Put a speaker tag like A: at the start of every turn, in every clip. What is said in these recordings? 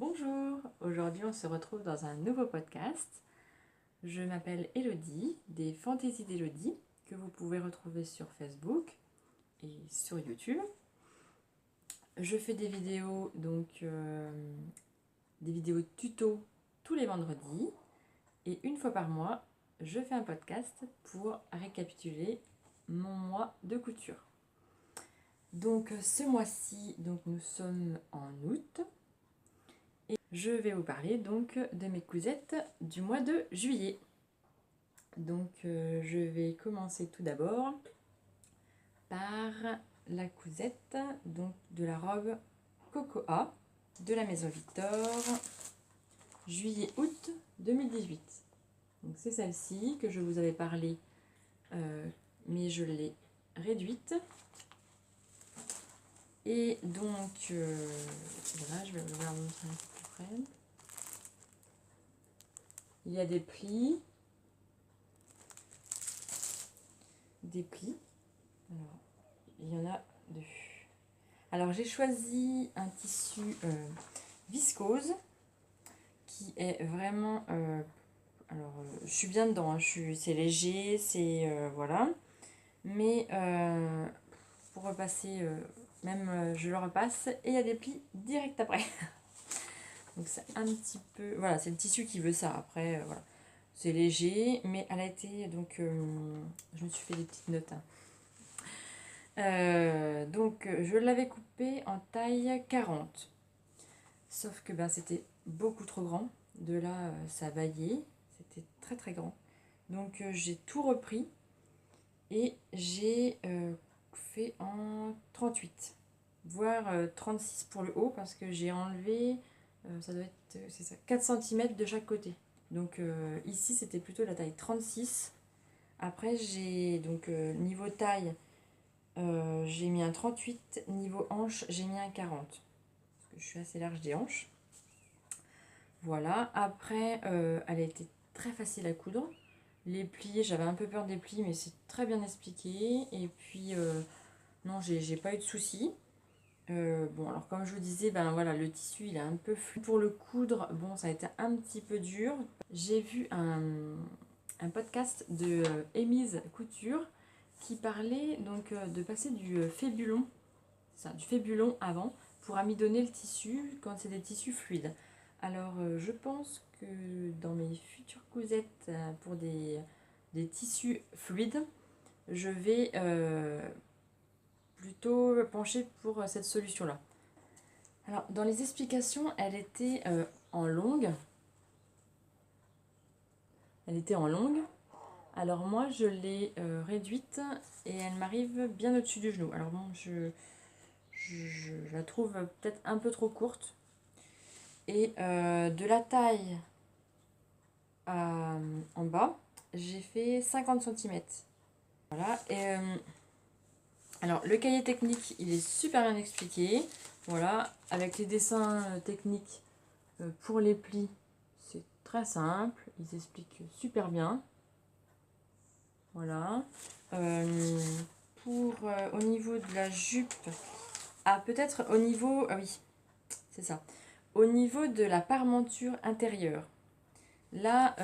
A: Bonjour, aujourd'hui on se retrouve dans un nouveau podcast. Je m'appelle Elodie, des Fantaisies d'Elodie, que vous pouvez retrouver sur Facebook et sur YouTube. Je fais des vidéos, des vidéos tuto tous les vendredis. Et une fois par mois, je fais un podcast pour récapituler mon mois de couture. Donc ce mois-ci, nous sommes en août. Et je vais vous parler donc de mes cousettes du mois de juillet. Je vais commencer tout d'abord par la cousette de la robe Cocoa de la maison Victor, juillet-août 2018. Donc c'est celle-ci que je vous avais parlé, mais je l'ai réduite. Et voilà, je vais vous la montrer un peu plus près. Il y a des plis. Alors, il y en a deux. Alors j'ai choisi un tissu viscose qui est vraiment je suis bien dedans, hein, c'est léger, c'est voilà, mais pour repasser je le repasse et il y a des plis direct après. Donc c'est un petit peu, voilà, c'est le tissu qui veut ça. Après voilà, c'est léger, mais elle a été je me suis fait des petites notes, hein. Je l'avais coupé en taille 40, sauf que c'était beaucoup trop grand. De là ça baillait, c'était très très grand. Donc j'ai tout repris et j'ai fait en 38, voire 36 pour le haut, parce que j'ai enlevé ça doit être c'est ça, 4 cm de chaque côté. Donc ici c'était plutôt la taille 36. Après j'ai niveau taille, j'ai mis un 38, niveau hanche j'ai mis un 40, parce que je suis assez large des hanches. Voilà, après elle a été très facile à coudre. Les plis, j'avais un peu peur des plis, mais c'est très bien expliqué. Et puis non, j'ai pas eu de soucis. Bon, alors comme je vous disais, voilà, le tissu il est un peu flou. Pour le coudre, bon, ça a été un petit peu dur. J'ai vu un podcast de Émise Couture qui parlait de passer du fébulon, du fébulon avant, pour amidonner le tissu quand c'est des tissus fluides. Alors je pense que dans mes futures cousettes pour des tissus fluides, je vais plutôt pencher pour cette solution là. Alors dans les explications, elle était en longue. Alors moi je l'ai réduite et elle m'arrive bien au-dessus du genou. Alors bon, je la trouve peut-être un peu trop courte. Et de la taille en bas, j'ai fait 50 cm. Voilà. Et alors le cahier technique, il est super bien expliqué. Voilà, avec les dessins techniques pour les plis, c'est très simple. Ils expliquent super bien. Voilà. Au niveau de la jupe, peut-être au niveau, ah oui, c'est ça. Au niveau de la parmenture intérieure, là,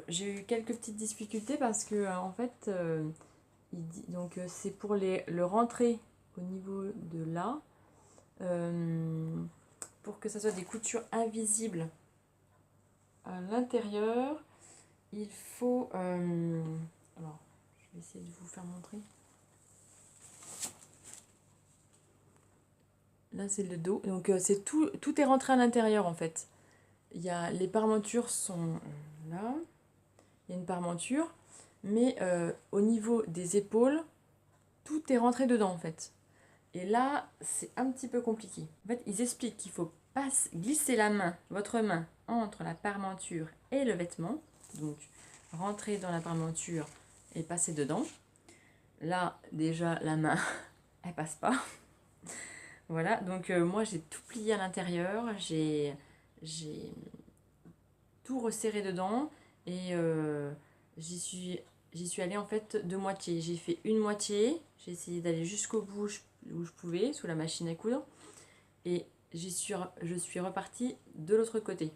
A: j'ai eu quelques petites difficultés parce que en fait, c'est pour le rentrer au niveau de là, pour que ça soit des coutures invisibles à l'intérieur. Il faut, alors, je vais essayer de vous faire montrer. Là, c'est le dos. Donc, c'est tout est rentré à l'intérieur en fait. Les parmentures sont là. Il y a une parmenture. Mais au niveau des épaules, tout est rentré dedans en fait. Et là, c'est un petit peu compliqué. En fait, ils expliquent qu'il faut glisser votre main entre la parmenture et le vêtement. Donc, rentrer dans la parmenture et passer dedans. Là, déjà, la main, elle passe pas. Voilà, donc moi, j'ai tout plié à l'intérieur. J'ai tout resserré dedans. Et j'y suis allée en fait de moitié. J'ai fait une moitié. J'ai essayé d'aller jusqu'au bout où je pouvais, sous la machine à coudre. Et je suis repartie de l'autre côté.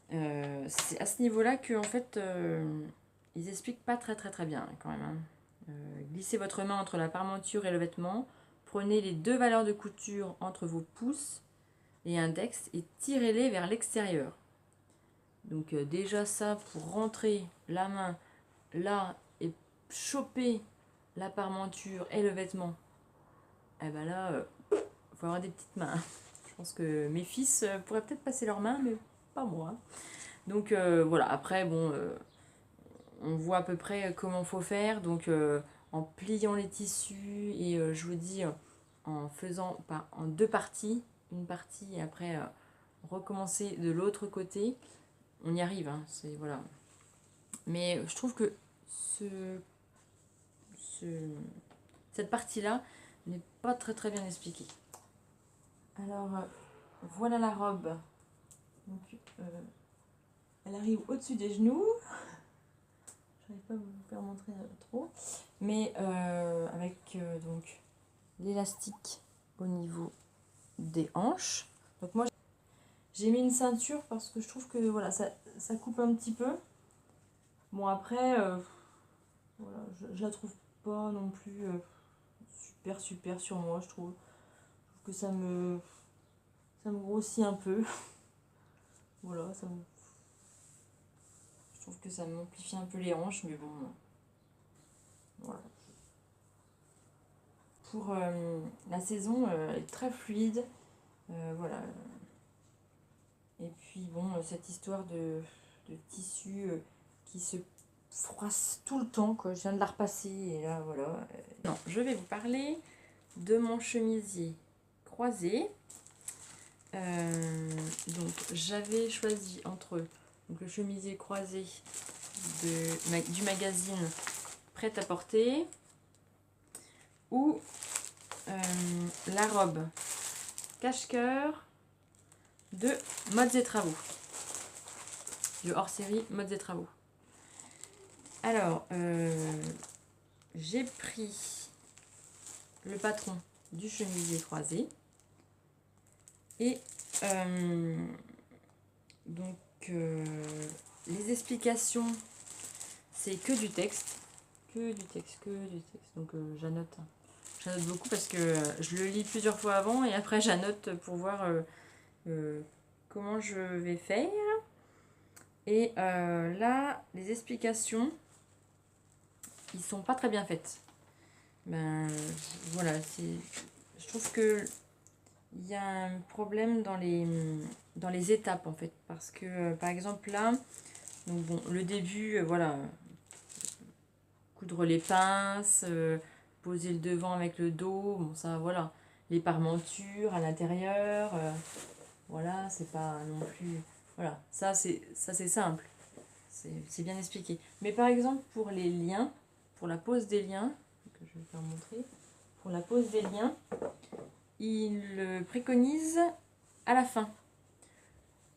A: C'est à ce niveau-là que en fait ils expliquent pas très bien quand même, hein. Glissez votre main entre la parmenture et le vêtement, prenez les deux valeurs de couture entre vos pouces et index et tirez-les vers l'extérieur. Donc déjà ça, pour rentrer la main là et choper la parmenture et le vêtement, et ben là faut avoir des petites mains. Je pense que mes fils pourraient peut-être passer leurs mains, mais pas moi. Donc voilà, après bon, on voit à peu près comment faut faire. Donc en pliant les tissus et je vous dis en faisant en deux parties, une partie et après recommencer de l'autre côté, on y arrive, hein, c'est voilà. Mais je trouve que cette partie-là n'est pas très bien expliquée. Alors voilà la robe. Donc, elle arrive au-dessus des genoux. Je n'arrive pas à vous faire montrer trop. Mais avec donc l'élastique au niveau des hanches. Donc moi j'ai mis une ceinture parce que je trouve que voilà, ça coupe un petit peu. Bon après, voilà, je la trouve pas non plus super sur moi, je trouve. Je trouve que ça me grossit un peu. Voilà, je trouve que ça m'amplifie un peu les hanches, mais bon, voilà. Pour la saison, elle est très fluide, voilà. Et puis bon, cette histoire de tissu qui se froisse tout le temps, quoi. Je viens de la repasser et là voilà. Non, je vais vous parler de mon chemisier croisé. Donc j'avais choisi entre donc, le chemisier croisé du magazine Prêt-à-porter ou la robe cache-cœur de Modes et Travaux, du hors-série Modes et Travaux. Alors j'ai pris le patron du chemisier croisé et donc les explications, c'est que du texte. Donc j'annote beaucoup parce que je le lis plusieurs fois avant et après j'annote pour voir comment je vais faire. Et là, les explications, ils sont pas très bien faites. Ben voilà, je trouve que il y a un problème dans les étapes en fait, parce que par exemple là, donc bon, le début, voilà, coudre les pinces, poser le devant avec le dos, bon ça voilà, les parmentures à l'intérieur, voilà, c'est pas non plus, voilà, ça c'est simple, c'est bien expliqué. Mais par exemple pour les liens, pour la pose des liens, que je vais faire montrer, pour la pose des liens, ils le préconisent à la fin.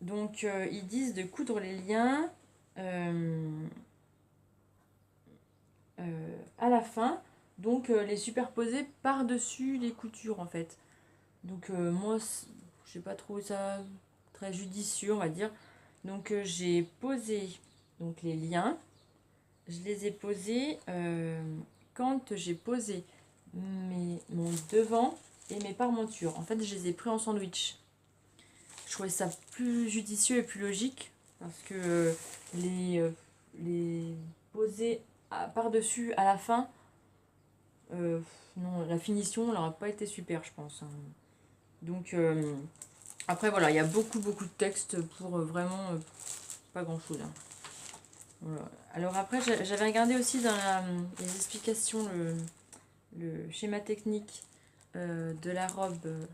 A: Donc ils disent de coudre les liens à la fin, donc les superposer par-dessus les coutures en fait. Donc moi j'ai pas trouvé ça très judicieux, on va dire. Donc j'ai posé donc les liens, je les ai posés quand j'ai posé mon devant et mes parmentures. En fait je les ai pris en sandwich. Je trouvais ça plus judicieux et plus logique parce que les poser par-dessus à la fin, non, la finition n'aurait pas été super, je pense, hein. Donc après voilà, il y a beaucoup de texte pour vraiment pas grand chose, hein. Voilà. Alors après j'avais regardé aussi dans les explications le schéma technique de la robe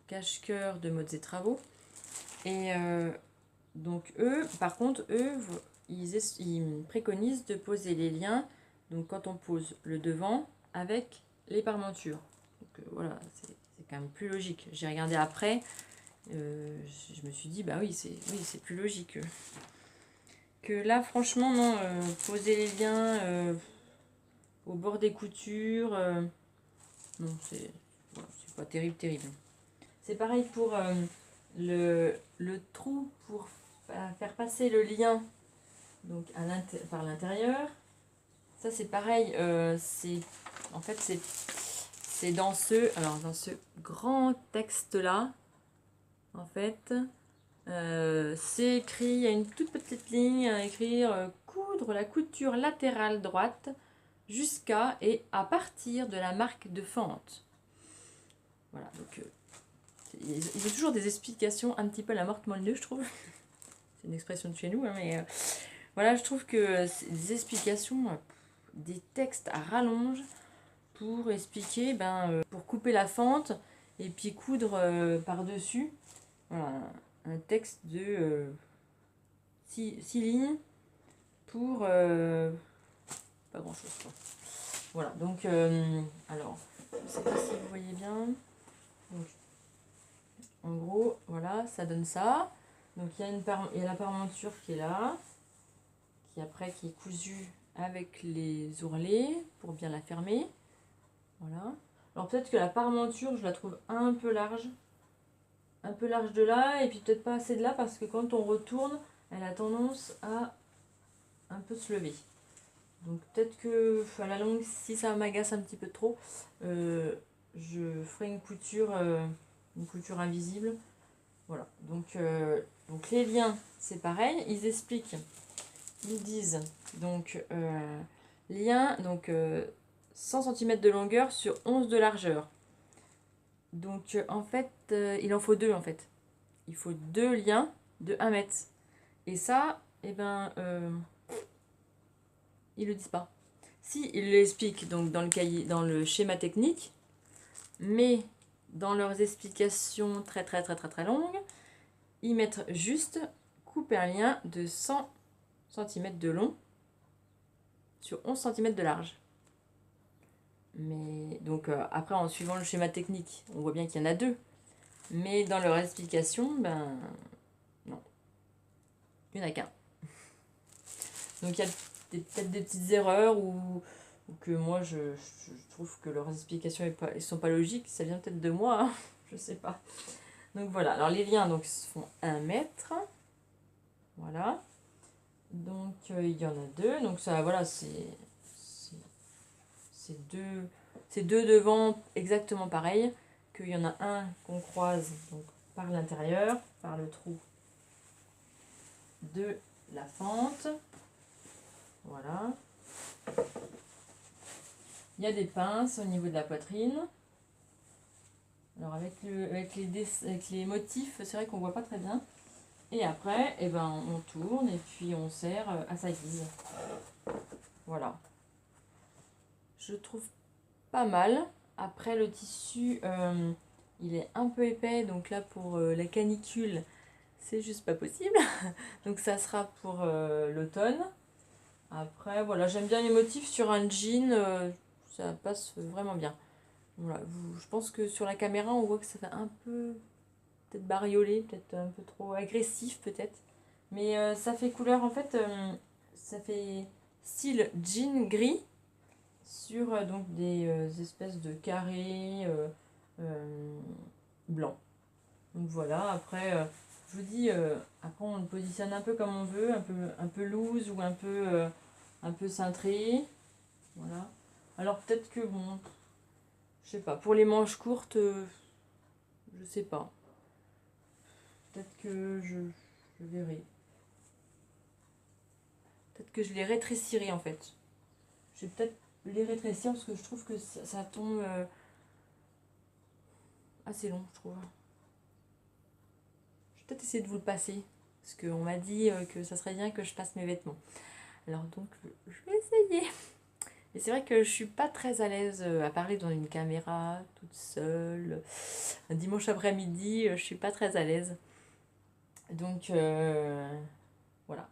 A: cache-cœur de Modes et Travaux. Et donc eux, par contre, ils préconisent de poser les liens, donc quand on pose le devant, avec les parmentures. Donc voilà, c'est quand même plus logique. J'ai regardé après, je me suis dit, bah oui, c'est plus logique. Que là, franchement, non, poser les liens au bord des coutures, non, c'est pas terrible. C'est pareil pour le trou pour faire passer le lien donc par l'intérieur. Ça c'est pareil, en fait c'est dans ce grand texte là, en fait, c'est écrit, il y a une toute petite ligne à écrire coudre la couture latérale droite jusqu'à et à partir de la marque de fente. Voilà, donc il y a toujours des explications un petit peu à la morte moelle, je trouve. C'est une expression de chez nous, hein, mais voilà, je trouve que c'est des explications, des textes à rallonge pour expliquer, pour couper la fente et puis coudre par-dessus. Voilà, un texte de 6 lignes pour pas grand-chose, quoi. Voilà, donc, alors, je ne sais pas si vous voyez bien. Donc, en gros, voilà, ça donne ça. Donc, il y a la parmenture qui est là, qui est cousue avec les ourlets pour bien la fermer. Voilà. Alors, peut-être que la parmenture, je la trouve un peu large de là, et puis peut-être pas assez de là, parce que quand on retourne, elle a tendance à un peu se lever. Donc peut-être que à la longue, si ça m'agace un petit peu trop, je ferai une couture invisible. Voilà, donc les liens, c'est pareil, ils expliquent, ils disent, donc lien, donc 100 cm de longueur sur 11 de largeur. Donc en fait, il en faut deux en fait. Il faut deux liens de 1 mètre. Et ça, ils le disent pas. Si, ils l'expliquent donc dans le cahier, dans le schéma technique, mais dans leurs explications très longues, ils mettent juste couper un lien de 100 cm de long sur 11 cm de large. Mais donc après, en suivant le schéma technique, on voit bien qu'il y en a deux. Mais dans leur explication, non, il n'y en a qu'un. Donc il y a peut-être des petites erreurs ou que moi je trouve que leurs explications ne sont pas logiques. Ça vient peut-être de moi, hein, je sais pas. Donc voilà, alors les liens donc font 1 mètre. Voilà. Donc il y en a deux. Donc ça, voilà, c'est deux devant exactement pareil. Qu'il y en a un qu'on croise donc, par l'intérieur, par le trou de la fente. Voilà. Il y a des pinces au niveau de la poitrine. Alors avec les motifs, c'est vrai qu'on voit pas très bien. Et après, on tourne et puis on serre à sa guise. Voilà. Je trouve pas mal. Après le tissu, il est un peu épais, donc là pour la canicule, c'est juste pas possible. Donc ça sera pour l'automne. Après, voilà, j'aime bien les motifs sur un jean, ça passe vraiment bien. Voilà, je pense que sur la caméra, on voit que ça fait un peu peut-être bariolé, peut-être un peu trop agressif peut-être. Mais ça fait couleur, en fait, ça fait style jean gris sur donc des espèces de carrés blancs. Donc voilà, après, je vous dis, après on le positionne un peu comme on veut, un peu loose ou un peu cintré. Voilà. Alors peut-être que, bon, je sais pas, pour les manches courtes, je sais pas. Peut-être que je verrai. Peut-être que je les rétrécirai en fait. Je vais peut-être les rétrécir parce que je trouve que ça tombe assez long, je trouve. Je vais peut-être essayer de vous le passer. Parce qu'on m'a dit que ça serait bien que je passe mes vêtements. Alors donc, je vais essayer. Et c'est vrai que je suis pas très à l'aise à parler dans une caméra, toute seule. Un dimanche après-midi, je suis pas très à l'aise. Donc, voilà.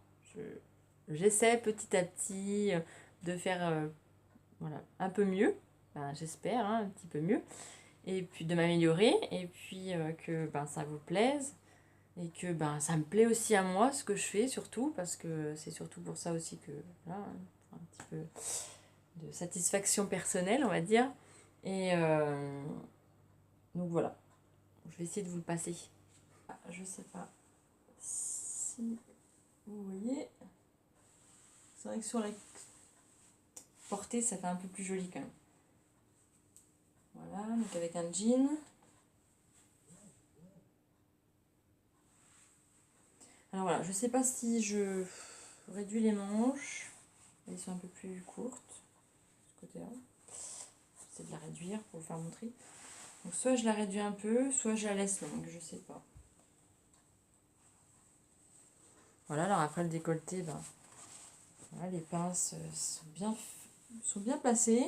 A: J'essaie petit à petit de faire voilà, un peu mieux. J'espère, hein, un petit peu mieux. Et puis de m'améliorer. Et puis que ça vous plaise. Et que ça me plaît aussi à moi, ce que je fais, surtout. Parce que c'est surtout pour ça aussi que... Voilà, un petit peu de satisfaction personnelle, on va dire. Et donc voilà. Je vais essayer de vous le passer. Je sais pas si vous voyez. C'est vrai que sur la portée, ça fait un peu plus joli quand même. Voilà, donc avec un jean. Alors voilà, je sais pas si je réduis les manches. Elles sont un peu plus courtes, de ce côté-là. J'essaie de la réduire pour vous faire montrer. Donc soit je la réduis un peu, soit je la laisse longue, je sais pas. Voilà, alors après le décolleté, ben, voilà, les pinces sont bien placées.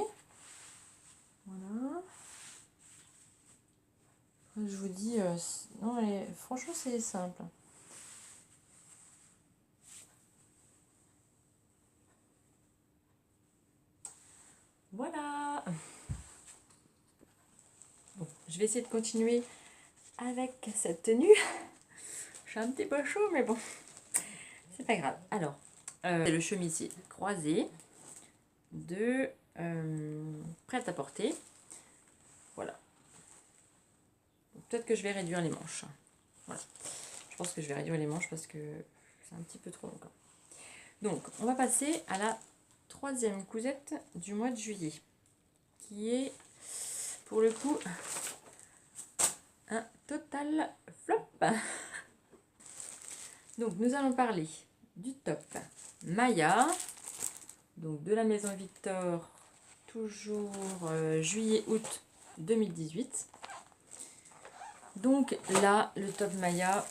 A: Voilà. Je vous dis, non, franchement c'est simple. Voilà. Bon, je vais essayer de continuer avec cette tenue. Je suis un petit peu chaud, mais bon, c'est pas grave. Alors, c'est le chemisier croisé de prêt-à-porter. Voilà. Peut-être que je vais réduire les manches. Voilà. Je pense que je vais réduire les manches parce que c'est un petit peu trop long. Donc, on va passer à la troisième cousette du mois de juillet, qui est, pour le coup, un total flop. Donc, nous allons parler du top Maya, donc de la maison Victor, toujours juillet-août 2018. Donc là, le top Maya,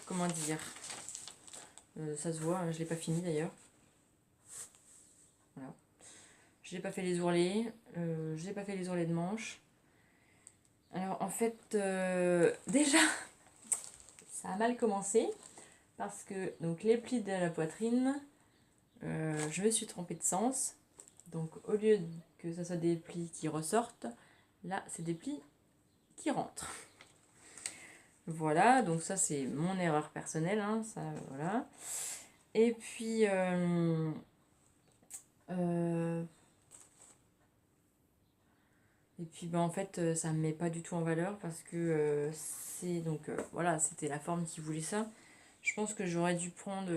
A: comment dire, ça se voit, je ne l'ai pas fini d'ailleurs. Voilà. Je n'ai pas fait les ourlets, je n'ai pas fait les ourlets de manche. Alors en fait, déjà, ça a mal commencé parce que donc les plis de la poitrine, je me suis trompée de sens. Donc au lieu que ce soit des plis qui ressortent, là c'est des plis qui rentrent. Voilà, donc ça c'est mon erreur personnelle, hein, ça voilà. Et puis ben en fait ça me met pas du tout en valeur parce que c'est donc voilà, c'était la forme qui voulait ça. Je pense que j'aurais dû prendre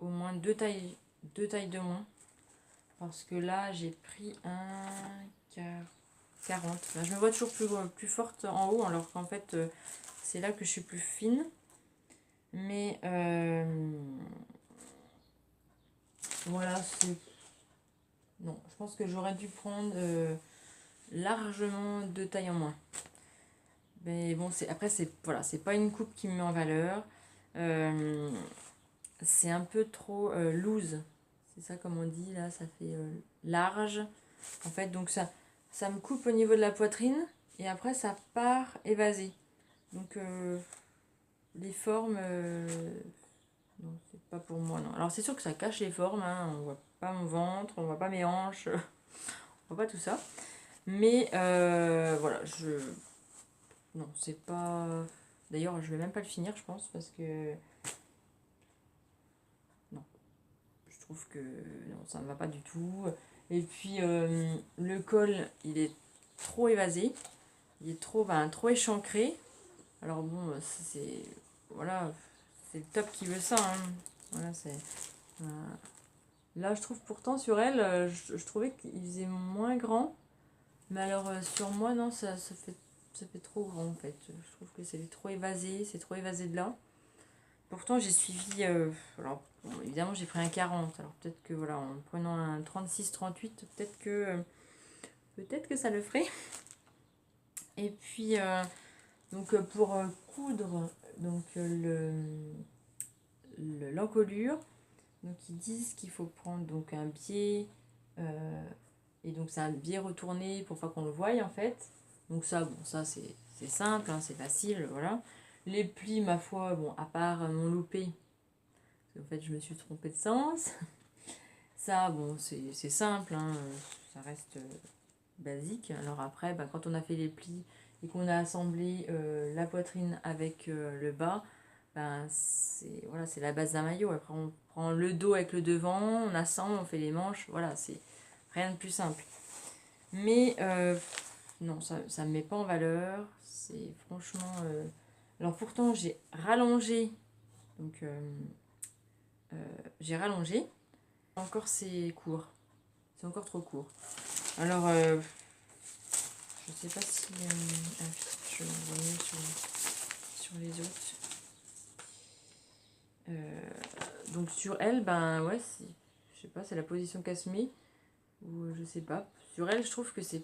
A: au moins deux tailles de moins parce que là j'ai pris un 40. Enfin, je me vois toujours plus forte en haut alors qu'en fait c'est là que je suis plus fine. Mais voilà, c'est... Non, je pense que j'aurais dû prendre largement deux tailles en moins. Mais bon, après, voilà, c'est pas une coupe qui me met en valeur. C'est un peu trop loose. C'est ça comme on dit, là, ça fait large. En fait, donc ça me coupe au niveau de la poitrine et après ça part évasé. Donc les formes... non, c'est pas pour moi, non. Alors c'est sûr que ça cache les formes, hein. On voit pas mon ventre, on voit pas mes hanches, on voit pas tout ça. Mais voilà, non, c'est pas... D'ailleurs, je vais même pas le finir, je pense, parce que... Non, je trouve que non, ça ne va pas du tout. Et puis, le col, il est trop évasé. Il est trop échancré. Alors bon, c'est... Voilà, c'est le top qui veut ça, hein. Voilà, c'est... Là, je trouve pourtant sur elle, je trouvais qu'il faisait moins grand. Mais alors sur moi, non, ça fait trop grand en fait. Je trouve que c'est trop évasé de là. Pourtant, j'ai suivi... alors, bon, évidemment, j'ai pris un 40. Alors peut-être que voilà, en prenant un 36-38, peut-être que ça le ferait. Et puis, donc pour coudre donc l'encolure, donc ils disent qu'il faut prendre donc un biais et donc c'est un biais retourné pour pas qu'on le voie en fait. Donc ça, bon, ça c'est simple, hein, c'est facile, voilà. Les plis, ma foi, bon, à part mon loupé, parce qu'en fait je me suis trompée de sens. Ça, bon, c'est simple, hein, ça reste basique. Alors après, bah, quand on a fait les plis et qu'on a assemblé la poitrine avec le bas, ben c'est voilà, c'est la base d'un maillot. Après on prend le dos avec le devant, on assemble, on fait les manches, voilà, c'est rien de plus simple. Mais non, ça me met pas en valeur. C'est franchement... Alors pourtant, j'ai rallongé. Donc, j'ai rallongé. Encore, c'est court. C'est encore trop court. Alors, je sais pas si... je reviens sur les autres. Donc sur elle, ben ouais, je sais pas, c'est la position qu'elle se met. Ou je sais pas. Sur elle, je trouve que ça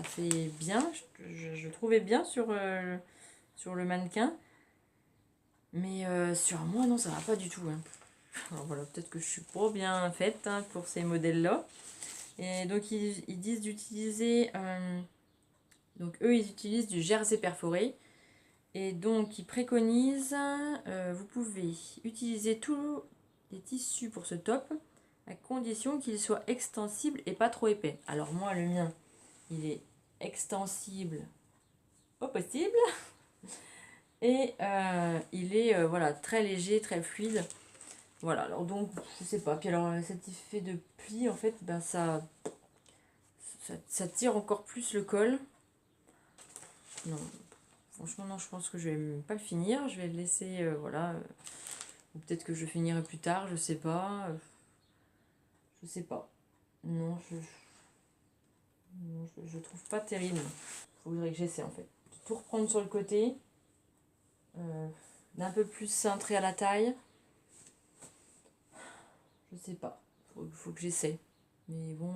A: fait bien. Je trouvais bien sur le mannequin. Mais sur moi, non, ça va pas du tout. Hein. Alors voilà, peut-être que je suis pas bien faite hein, pour ces modèles-là. Et donc ils disent d'utiliser... donc eux, ils utilisent du jersey perforé. Et donc ils préconisent... vous pouvez utiliser tous les tissus pour ce top, à condition qu'il soit extensible et pas trop épais. Alors moi, le mien, il est extensible au possible. Et il est voilà, très léger, très fluide. Voilà, alors donc, je sais pas. Puis alors, cet effet de pli, en fait, ben ça tire encore plus le col. Non, franchement, non, je pense que je vais même pas le finir. Je vais le laisser, voilà. Ou peut-être que je finirai plus tard, je sais pas. Je sais pas. Non, je trouve pas terrible. Faudrait que j'essaie, en fait. De tout reprendre sur le côté. D'un peu plus cintré à la taille. Je sais pas. Faut que j'essaie. Mais bon,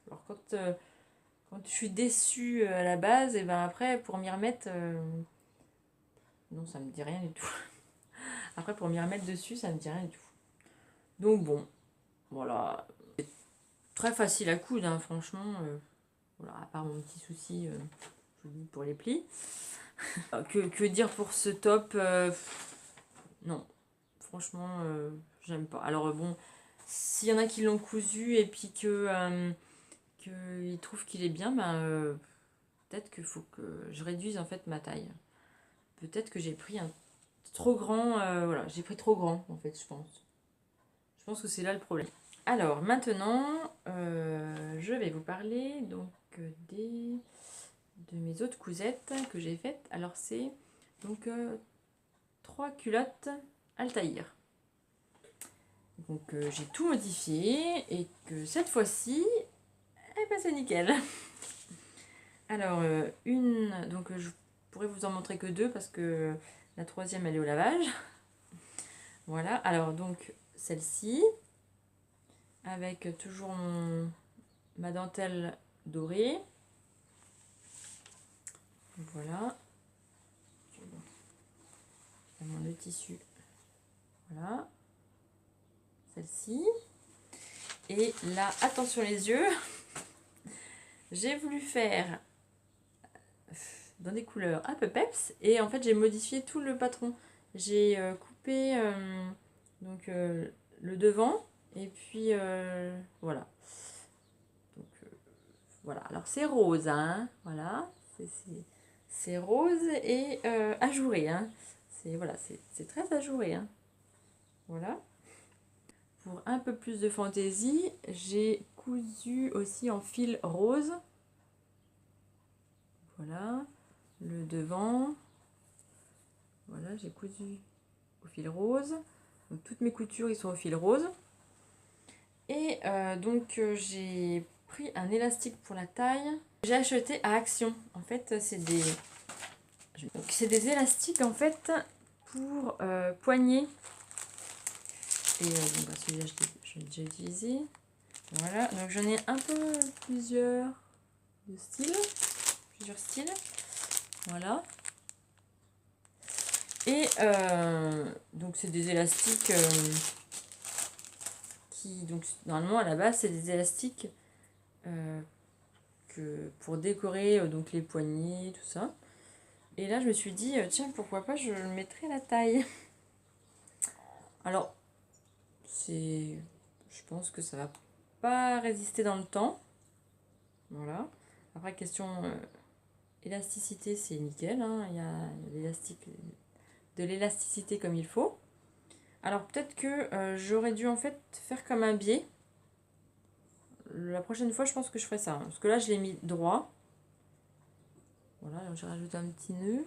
A: alors quand je suis déçue à la base, et ben après, pour m'y remettre, non, ça me dit rien du tout. Après, pour m'y remettre dessus, ça me dit rien du tout. Donc bon, voilà. C'est très facile à coudre, hein, franchement. Voilà, à part mon petit souci, je vous dis, pour les plis. Que dire pour ce top non, franchement, j'aime pas. Alors bon, s'il y en a qui l'ont cousu et puis qu'ils trouvent qu'il est bien, ben peut-être qu'il faut que je réduise en fait ma taille. Peut-être que j'ai pris un trop grand, voilà, j'ai pris trop grand en fait, je pense. Je pense que c'est là le problème. Alors maintenant, je vais vous parler donc de mes autres cousettes que j'ai faites. Alors c'est donc 3 culottes Altaïr. Donc j'ai tout modifié et que cette fois-ci, eh ben c'est nickel. Alors donc je pourrais vous en montrer que 2 parce que la troisième elle est au lavage. Voilà, alors donc celle-ci avec toujours ma dentelle dorée. Voilà. Le tissu. Voilà. Celle-ci. Et là, attention les yeux. J'ai voulu faire dans des couleurs un peu peps et en fait j'ai modifié tout le patron. J'ai coupé donc le devant et puis voilà. Donc voilà. Alors c'est rose, hein. Voilà. C'est rose et ajouré, hein. Voilà, c'est très ajouré, hein. Voilà. Pour un peu plus de fantaisie, j'ai cousu aussi en fil rose. Voilà, le devant. Voilà, j'ai cousu au fil rose. Donc, toutes mes coutures, ils sont au fil rose. Et donc, j'ai pris un élastique pour la taille. J'ai acheté à Action. En fait, c'est des élastiques en fait pour poignets. Et bon, bah, celui-là, je l'ai déjà utilisé. Voilà, donc j'en ai un peu plusieurs styles. Voilà. Et donc c'est des élastiques qui, donc normalement à la base c'est des élastiques pour décorer donc les poignets, tout ça. Et là je me suis dit tiens, pourquoi pas je le mettrais à la taille. Alors je pense que ça va pas résister dans le temps. Voilà. Après question élasticité, c'est nickel, hein. Il y a de l'élasticité comme il faut. Alors peut-être que j'aurais dû en fait faire comme un biais. La prochaine fois, je pense que je ferai ça, hein, parce que là je l'ai mis droit. Voilà, j'ai rajouté un petit nœud.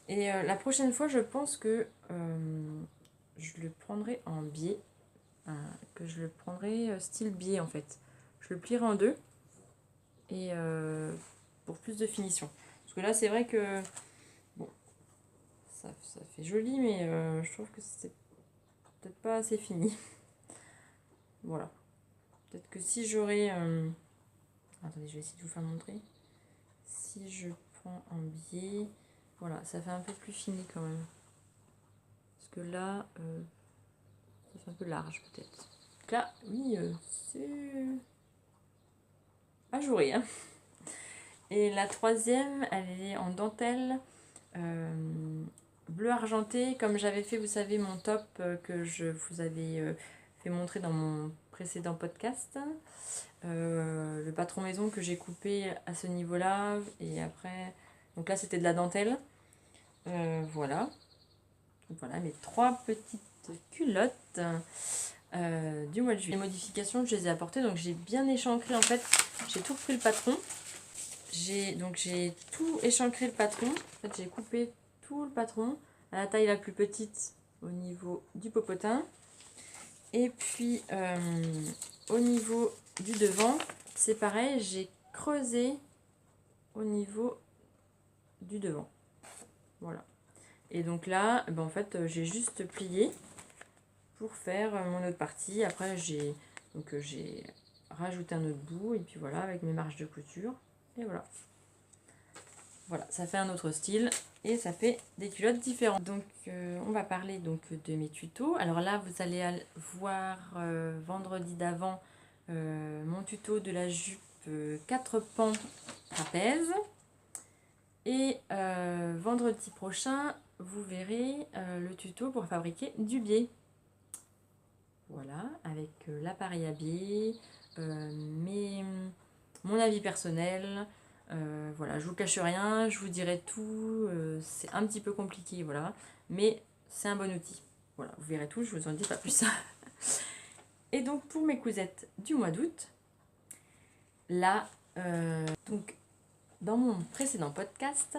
A: Et la prochaine fois, je pense que je le prendrai en biais. Que je le prendrai style biais en fait. Je le plierai en deux. Et pour plus de finition. Parce que là, c'est vrai que... Bon, ça fait joli, mais je trouve que c'est peut-être pas assez fini. Voilà. Peut-être que si j'aurais... Attendez, je vais essayer de vous faire montrer. Si je prends en biais... Voilà, ça fait un peu plus fini quand même. Parce que là, ça fait un peu large peut-être. Donc là, oui, c'est ajouré. Hein. Et la troisième, elle est en dentelle bleu argenté, comme j'avais fait, vous savez, mon top que je vous avais fait montrer dans mon précédent podcast. Le patron maison que j'ai coupé à ce niveau-là. Et après, donc là, c'était de la dentelle. Voilà. Voilà mes 3 petites culottes du mois de juillet. Les modifications, je les ai apportées, donc j'ai bien échancré en fait. J'ai tout pris le patron. J'ai tout échancré le patron. En fait, j'ai coupé tout le patron à la taille la plus petite au niveau du popotin. Et puis au niveau du devant, c'est pareil, j'ai creusé au niveau du devant. Voilà. Et donc là, ben en fait, j'ai juste plié pour faire mon autre partie. Après, j'ai rajouté un autre bout et puis voilà, avec mes marges de couture. Et voilà. Voilà, ça fait un autre style et ça fait des culottes différentes. Donc, on va parler donc de mes tutos. Alors là, vous allez voir vendredi d'avant mon tuto de la jupe 4 pans trapèze. Et vendredi prochain, vous verrez le tuto pour fabriquer du biais. Voilà, avec l'appareil à biais, mon avis personnel. Voilà, je vous cache rien, je vous dirai tout. C'est un petit peu compliqué, voilà, mais c'est un bon outil. Voilà, vous verrez tout, je vous en dis pas plus. Et donc pour mes cousettes du mois d'août, là, donc dans mon précédent podcast,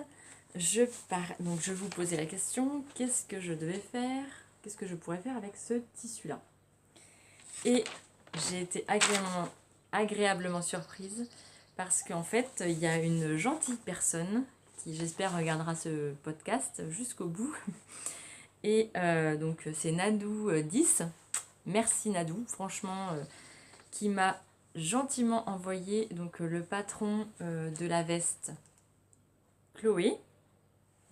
A: donc je vous posais la question, qu'est-ce que je devais faire, qu'est-ce que je pourrais faire avec ce tissu-là. Et j'ai été agréablement surprise parce qu'en fait, il y a une gentille personne qui, j'espère, regardera ce podcast jusqu'au bout. Et donc, c'est Nadou10. Merci Nadou, franchement, qui m'a gentiment envoyé donc, le patron de la veste Chloé.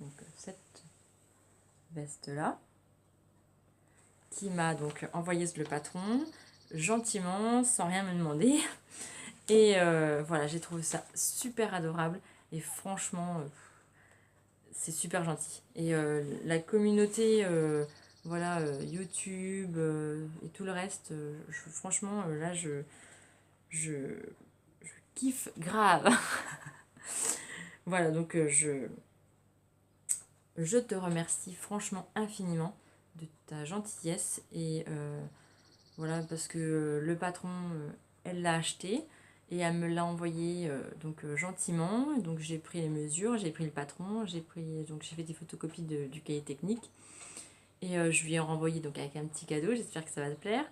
A: Donc, cette veste-là. Qui m'a donc envoyé le patron gentiment, sans rien me demander. Et voilà, j'ai trouvé ça super adorable. Et franchement, c'est super gentil. Et la communauté, voilà, YouTube et tout le reste, franchement, là, je kiffe grave. Voilà, donc je te remercie franchement infiniment de ta gentillesse. Et voilà, parce que le patron, elle l'a acheté. Et elle me l'a envoyé donc gentiment. Donc j'ai pris les mesures, j'ai pris le patron, j'ai fait des photocopies du cahier technique. Et je lui ai renvoyé donc avec un petit cadeau, j'espère que ça va te plaire.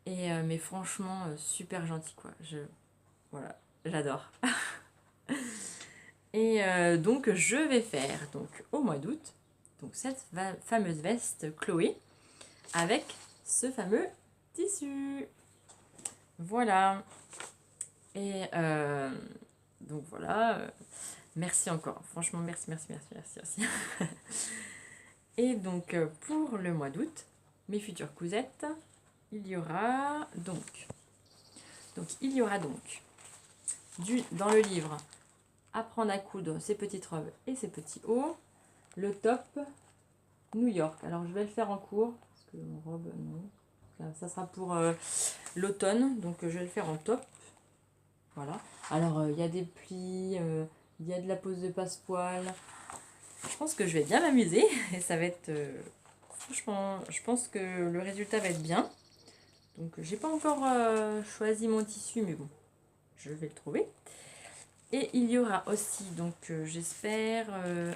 A: Et mais franchement, super gentil quoi. Voilà, j'adore. Et donc je vais faire donc au mois d'août donc cette fameuse veste Chloé avec ce fameux tissu. Voilà. Et donc voilà, merci encore, franchement merci. Et donc pour le mois d'août, mes futures cousettes, il y aura donc dans le livre Apprendre à coudre ses petites robes et ses petits hauts, le top New York. Alors je vais le faire en cours, parce que mon robe, non. Ça sera pour l'automne, donc je vais le faire en top. Voilà. Alors, il y a des plis, il y a de la pose de passepoil. Je pense que je vais bien m'amuser et ça va être... franchement, je pense que le résultat va être bien. Donc, j'ai pas encore choisi mon tissu, mais bon, je vais le trouver. Et il y aura aussi, donc j'espère,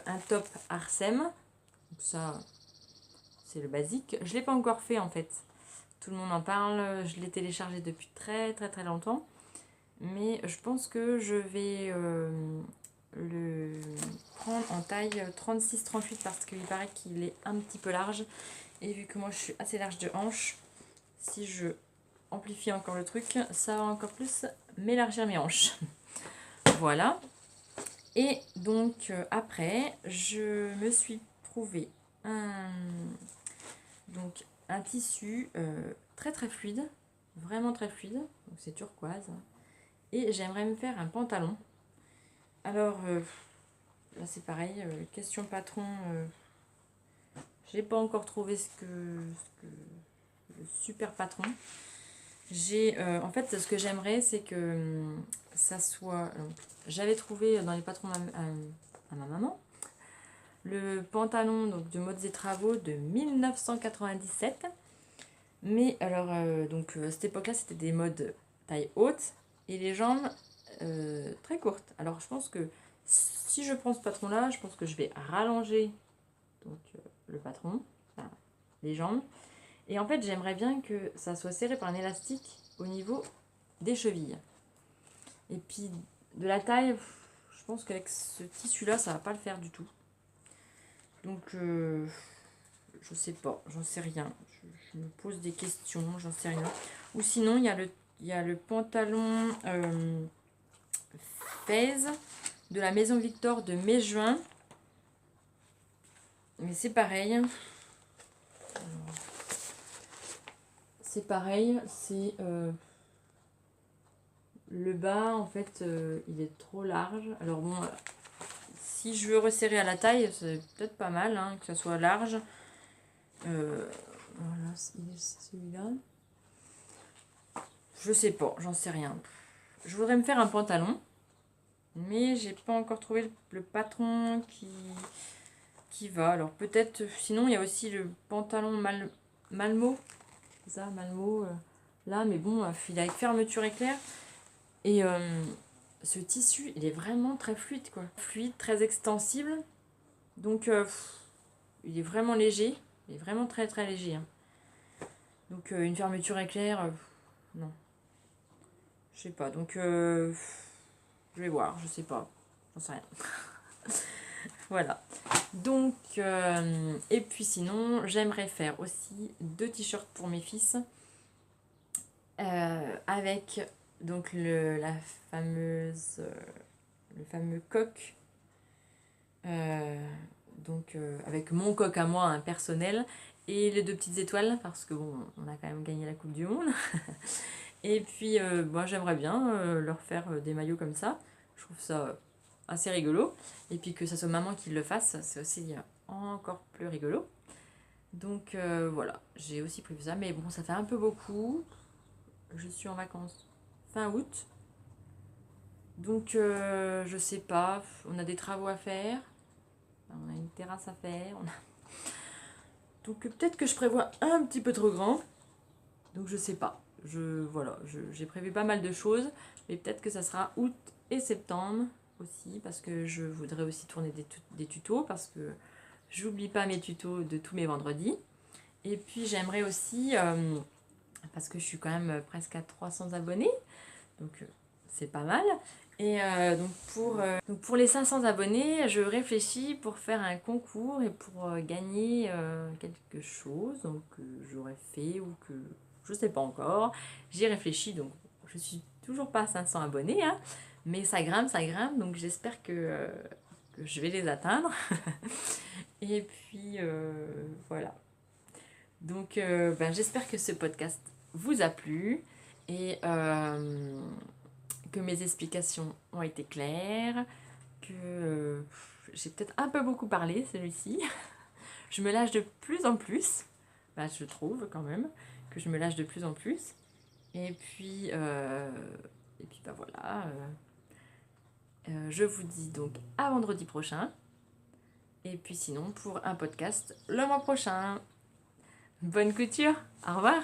A: un top Arsem. Donc ça, c'est le basique. Je ne l'ai pas encore fait en fait. Tout le monde en parle. Je l'ai téléchargé depuis très très très longtemps. Mais je pense que je vais le prendre en taille 36-38 parce qu'il paraît qu'il est un petit peu large. Et vu que moi je suis assez large de hanche, si je amplifie encore le truc, ça va encore plus m'élargir mes hanches. Voilà. Et donc après, je me suis trouvé donc un tissu très très fluide, vraiment très fluide, donc c'est turquoise. Et j'aimerais me faire un pantalon. Alors là c'est pareil, question patron, j'ai pas encore trouvé le super patron. En fait ce que j'aimerais c'est que ça soit, j'avais trouvé dans les patrons à ma maman le pantalon donc, de Modes et Travaux de 1997. Mais alors, à cette époque-là, c'était des modes taille haute et les jambes très courtes. Alors, je pense que si je prends ce patron-là, je pense que je vais rallonger donc, le patron, enfin, les jambes. Et en fait, j'aimerais bien que ça soit serré par un élastique au niveau des chevilles. Et puis, de la taille, je pense qu'avec ce tissu-là, ça va pas le faire du tout. Donc, je sais pas, j'en sais rien. Je me pose des questions, j'en sais rien. Ou sinon, il y a le pantalon Fez de la Maison Victor de mai-juin. Mais c'est pareil. C'est pareil, c'est le bas, en fait, il est trop large. Alors bon, si je veux resserrer à la taille, c'est peut-être pas mal, hein, que ça soit large. Voilà, c'est celui-là. Je sais pas, j'en sais rien. Je voudrais me faire un pantalon, mais j'ai pas encore trouvé le patron qui va. Alors peut-être, sinon il y a aussi le pantalon Malmo. C'est ça, Malmo. Là, mais bon, il est avec fermeture éclair. Et ce tissu, il est vraiment très fluide, quoi. Fluide, très extensible. Donc, il est vraiment léger. Il est vraiment très très léger. Hein. Donc, une fermeture éclair, non. Je sais pas. Donc, je vais voir. Je sais pas. J'en sais rien. Voilà. Donc, et puis sinon, j'aimerais faire aussi 2 t-shirts pour mes fils. Avec donc le fameux coq. Avec mon coq à moi, un personnel. Et les 2 petites étoiles, parce que bon, on a quand même gagné la Coupe du Monde. Et puis, moi, j'aimerais bien leur faire des maillots comme ça. Je trouve ça assez rigolo. Et puis que ça soit maman qui le fasse, c'est aussi encore plus rigolo. Donc voilà, j'ai aussi prévu ça. Mais bon, ça fait un peu beaucoup. Je suis en vacances fin août. Donc je sais pas, on a des travaux à faire. On a une terrasse à faire. Donc peut-être que je prévois un petit peu trop grand. Donc je sais pas. J'ai prévu pas mal de choses. Mais peut-être que ça sera août et septembre aussi. Parce que je voudrais aussi tourner des tutos. Parce que j'oublie pas mes tutos de tous mes vendredis. Et puis j'aimerais aussi, parce que je suis quand même presque à 300 abonnés. Donc c'est pas mal. Et donc pour les 500 abonnés, je réfléchis pour faire un concours et pour gagner quelque chose donc, que j'aurais fait ou que je sais pas encore. J'y réfléchis, donc je suis toujours pas à 500 abonnés, hein, mais ça grimpe, donc j'espère que je vais les atteindre. Et puis voilà. Donc j'espère que ce podcast vous a plu et que mes explications ont été claires, que j'ai peut-être un peu beaucoup parlé celui-ci. Je me lâche de plus en plus, je trouve quand même que je me lâche de plus en plus. Et puis voilà, je vous dis donc à vendredi prochain. Et puis sinon pour un podcast le mois prochain. Bonne couture, au revoir.